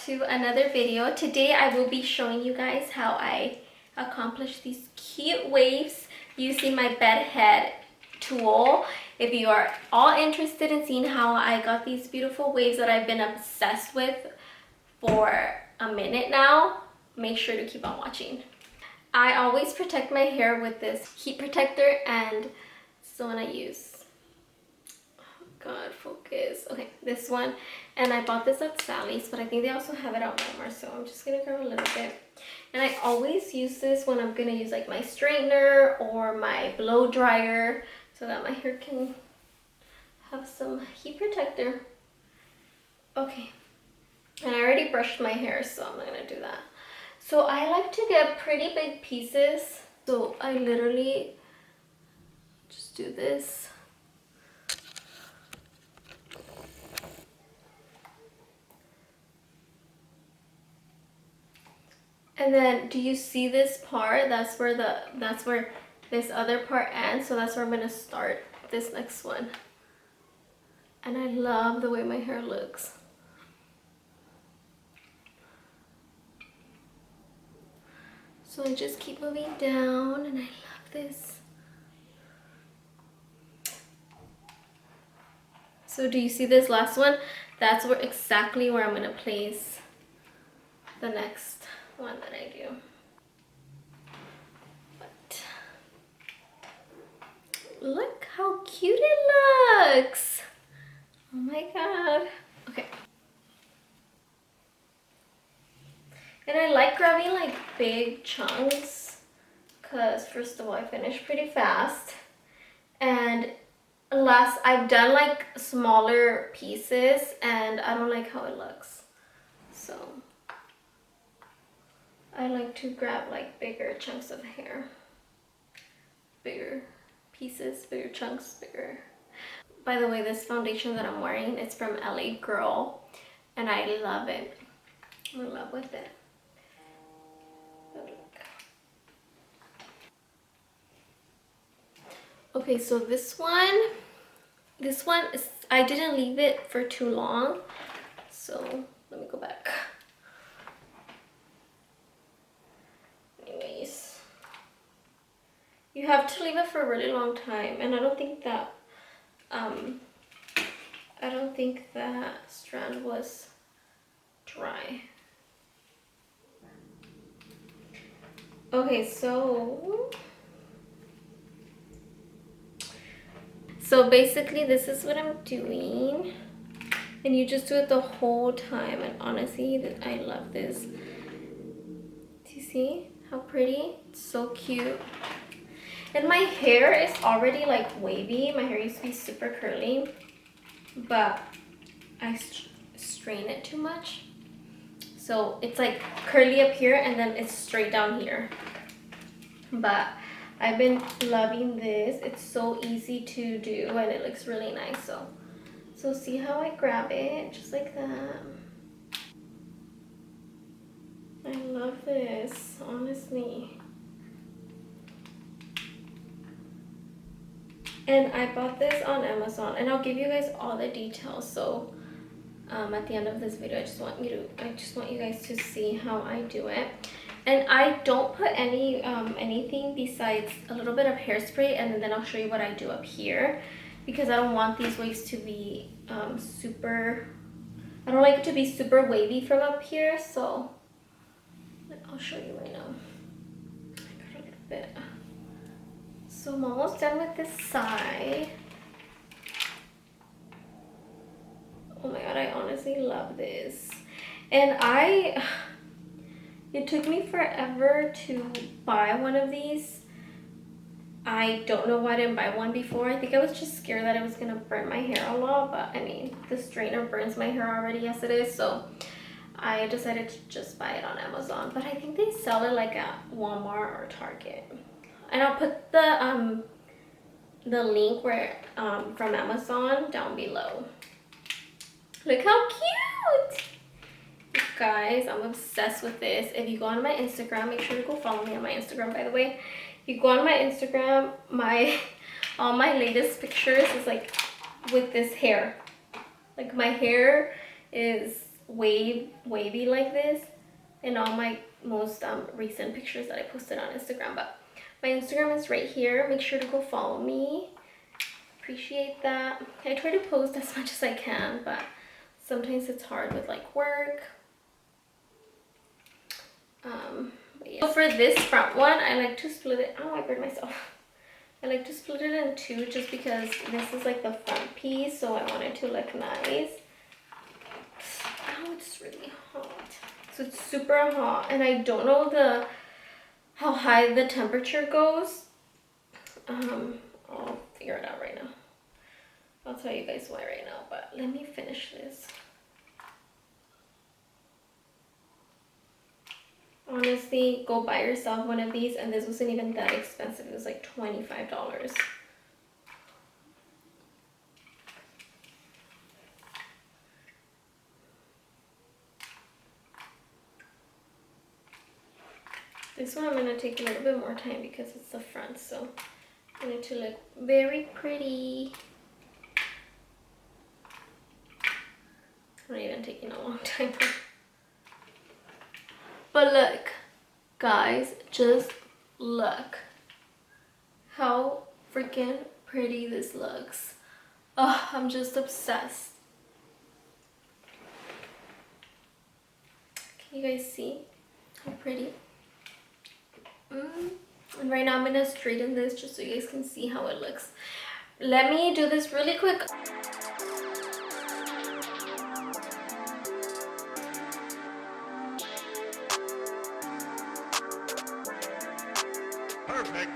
to another video. Today I will be showing you guys how I accomplish these cute waves using my bed head tool. If you are all interested in seeing how I got these beautiful waves that I've been obsessed with for a minute now, make sure to keep on watching. I always protect my hair with this heat protector, and this is the one I use. God, focus. Okay, this one. And I bought this at Sally's, but I think they also have it at Walmart, so I'm just gonna grab a little bit. And I always use this when I'm gonna use like my straightener or my blow dryer so that my hair can have some heat protector. Okay, and I already brushed my hair, so I'm not gonna do that. So I like to get pretty big pieces, so I literally just do this. And then, do you see this part? That's where this other part ends. So that's where I'm gonna start this next one. And I love the way my hair looks. So I just keep moving down, and I love this. So do you see this last one? That's where exactly where I'm gonna place the next one that I do. But look how cute it looks. Oh my god. Okay. And I like grabbing like big chunks because first of all I finish pretty fast, and I've done like smaller pieces and I don't like how it looks, so I like to grab like bigger chunks of hair, bigger pieces, bigger chunks, bigger. By the way, this foundation that I'm wearing, it's from LA Girl, and I love it. I'm in love with it. Okay, so this one is, I didn't leave it for too long, so let me go back. Anyways, you have to leave it for a really long time, and I don't think that strand was dry. Okay, so basically this is what I'm doing, and you just do it the whole time, and honestly I love this. Do you see how pretty? It's so cute. And my hair is already like wavy. My hair used to be super curly, but I strain it too much, so it's like curly up here and then it's straight down here. But I've been loving this. It's so easy to do and it looks really nice. So see how I grab it just like that. I love this, honestly. And I bought this on Amazon, and I'll give you guys all the details. So at the end of this video, I just want you guys to see how I do it. And I don't put anything besides a little bit of hairspray, and then I'll show you what I do up here, because I don't want these waves to be I don't like it to be super wavy from up here, so I'll show you right now. I got a little bit. So I'm almost done with this side. Oh my god, I honestly love this. And it took me forever to buy one of these. I don't know why I didn't buy one before. I think I was just scared that it was gonna burn my hair a lot, but I mean, the straightener burns my hair already as it is, so I decided to just buy it on Amazon. But I think they sell it like at Walmart or Target. And I'll put the link from Amazon down below. Look how cute! You guys, I'm obsessed with this. If you go on my Instagram, make sure to go follow me on my Instagram, by the way. If you go on my Instagram, all my latest pictures is like with this hair. Like my hair is wavy like this in all my most recent pictures that I posted on Instagram. But my Instagram is right here. Make sure to go follow me. Appreciate that. I try to post as much as I can, but sometimes it's hard with like work. But yeah. So for this front one, I like to split it. Oh, I burned myself. I like to split it in two just because this is like the front piece, so I want it to look nice. Oh, it's really hot. So it's super hot, and I don't know how high the temperature goes. I'll figure it out right now. I'll tell you guys why right now, but let me finish this. Honestly, go buy yourself one of these, and this wasn't even that expensive. It was like $25. This one I'm going to take a little bit more time because it's the front, so I want it to look very pretty. Not even taking a long time. But look, guys, just look how freaking pretty this looks. Oh, I'm just obsessed. Can you guys see how pretty? And right now I'm gonna straighten this just so you guys can see how it looks. Let me do this really quick. Perfect.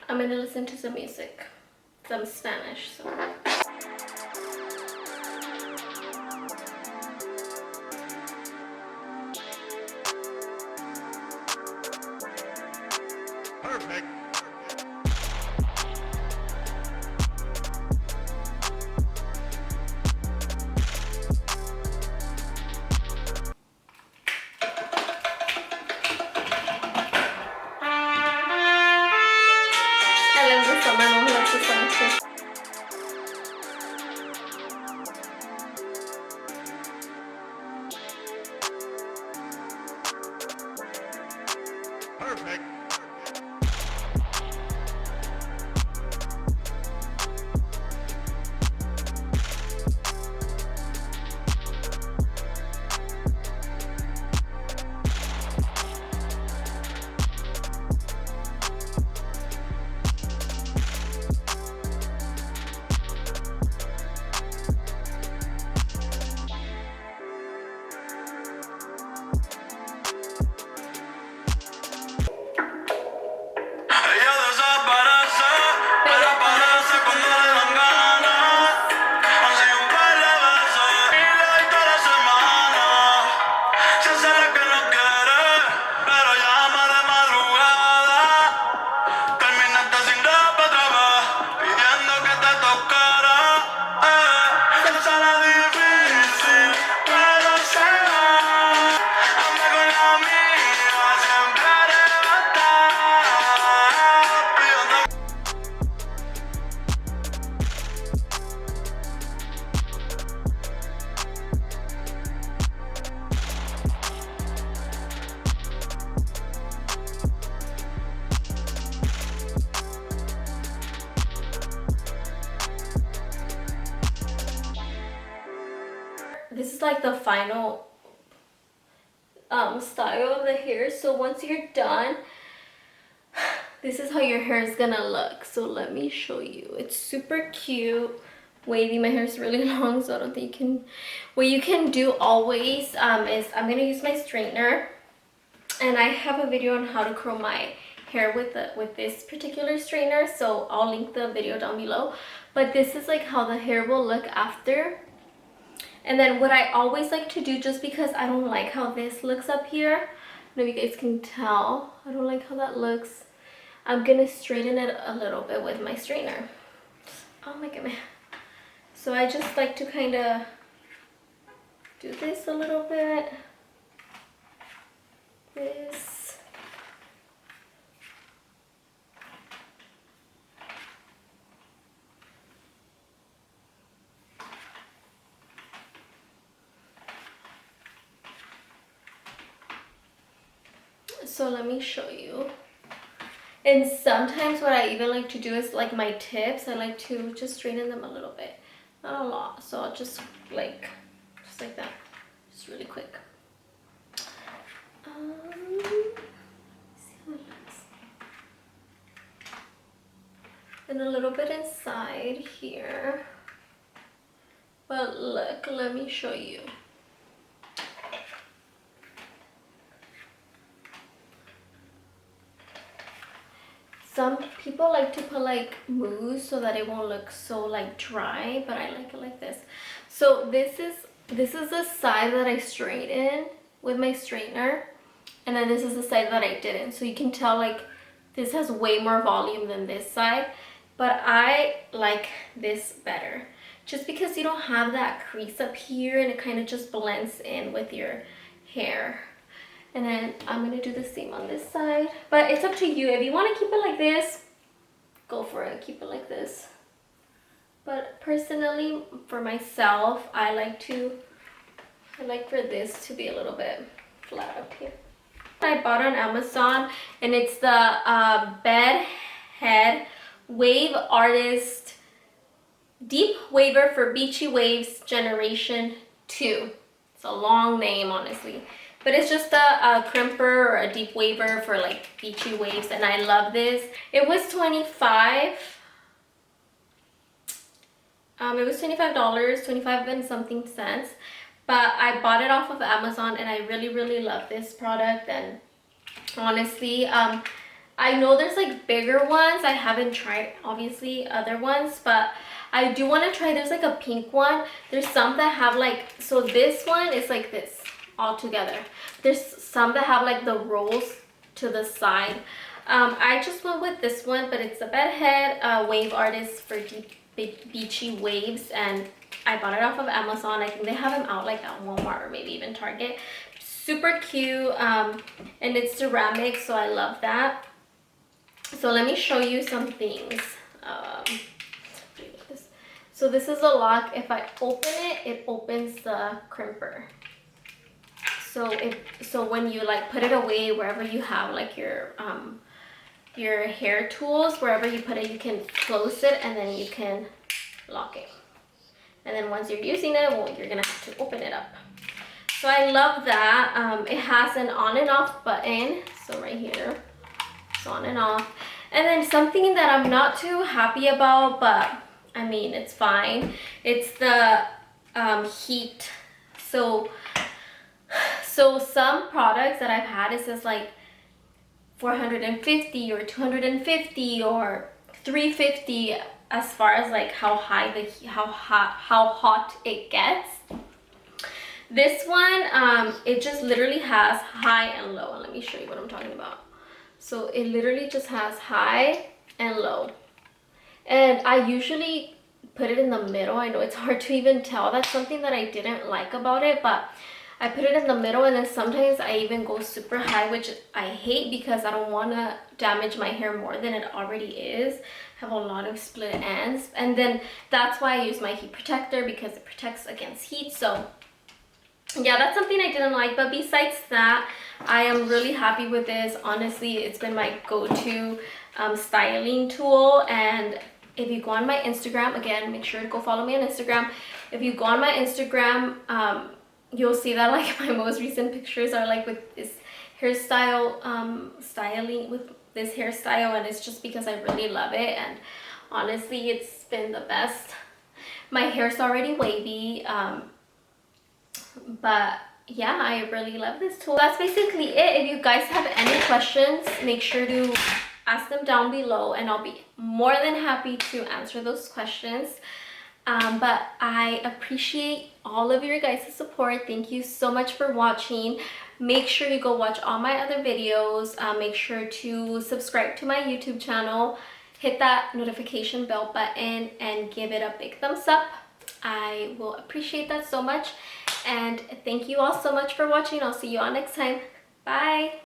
I'm gonna listen to some music, some Spanish. So. Perfect. I love this song. My mom loves this song too. Perfect. Ella desaparece, pero aparece cuando le dan ganas. Así un par de veces y le doy toda la semana. Se hace la que no quiere, pero llama de madrugada. Terminaste sin rap otra vez, pidiendo que te tocara. Se sale difícil, pero se va. Anda con la mía, siempre arrebatada, pidiendo. This is like the final style of the hair. So once you're done, this is how your hair is gonna look. So let me show you. It's super cute, wavy. My hair is really long, so I don't think you can. What you can do always is I'm gonna use my straightener, and I have a video on how to curl my hair with this particular straightener, so I'll link the video down below. But this is like how the hair will look after. And then what I always like to do, just because I don't like how this looks up here, I don't know if you guys can tell, I don't like how that looks, I'm gonna straighten it a little bit with my straightener. Oh my goodness. So I just like to kind of do this a little bit. This. So let me show you. And sometimes what I even like to do is like my tips, I like to just straighten them a little bit. Not a lot. So I'll just like that. Just really quick. See how it looks. And a little bit inside here. But look, let me show you. Some people like to put like mousse so that it won't look so like dry, but I like it like this. So this is the side that I straightened with my straightener, and then this is the side that I didn't. So you can tell like this has way more volume than this side, but I like this better just because you don't have that crease up here and it kind of just blends in with your hair. And then I'm gonna do the same on this side, but it's up to you. If you want to keep it like this, go for it, keep it like this. But personally, for myself, I like for this to be a little bit flat up here. I bought on Amazon, and it's the Bed Head Wave Artist Deep Waver for Beachy Waves Generation 2. It's a long name, honestly. But it's just a crimper or a deep waver for like beachy waves, and I love this. It was $25. It was $25, 25 and something cents. But I bought it off of Amazon, and I really, really love this product. And honestly, I know there's like bigger ones. I haven't tried, obviously, other ones, but I do want to try. There's like a pink one. There's some that have like, so this one is like this all together. There's some that have like the rolls to the side. I just went with this one, but it's a Bed Head Wave Artist for deep beachy waves, and I bought it off of Amazon. I think they have them out like at Walmart or maybe even Target. Super cute, and it's ceramic, so I love that. So let me show you some things. So this is a lock. If I open it, it opens the crimper. So when you like put it away wherever you have like your hair tools, wherever you put it, you can close it and then you can lock it. And then once you're using it, well, you're gonna have to open it up. So I love that. It has an on and off button. So right here, it's on and off. And then something that I'm not too happy about, but I mean, it's fine. It's the heat. So some products that I've had, it says like 450 or 250 or 350 as far as like how hot it gets. This one, it just literally has high and low. And let me show you what I'm talking about. So it literally just has high and low. And I usually put it in the middle. I know it's hard to even tell. That's something that I didn't like about it, but I put it in the middle, and then sometimes I even go super high, which I hate because I don't want to damage my hair more than it already is. I have a lot of split ends, and then that's why I use my heat protector, because it protects against heat. So yeah, that's something I didn't like, but besides that, I am really happy with this. Honestly, it's been my go-to styling tool. And if you go on my Instagram, again, make sure to go follow me on Instagram. If you go on my Instagram, you'll see that like my most recent pictures are like with this hairstyle, styling with this hairstyle, and it's just because I really love it. And honestly, it's been the best. My hair's already wavy, but yeah, I really love this tool. That's basically it. If you guys have any questions, make sure to ask them down below, and I'll be more than happy to answer those questions. But I appreciate all of your guys' support. Thank you so much for watching. Make sure you go watch all my other videos. Make sure to subscribe to my YouTube channel. Hit that notification bell button and give it a big thumbs up. I will appreciate that so much. And thank you all so much for watching. I'll see you all next time. Bye.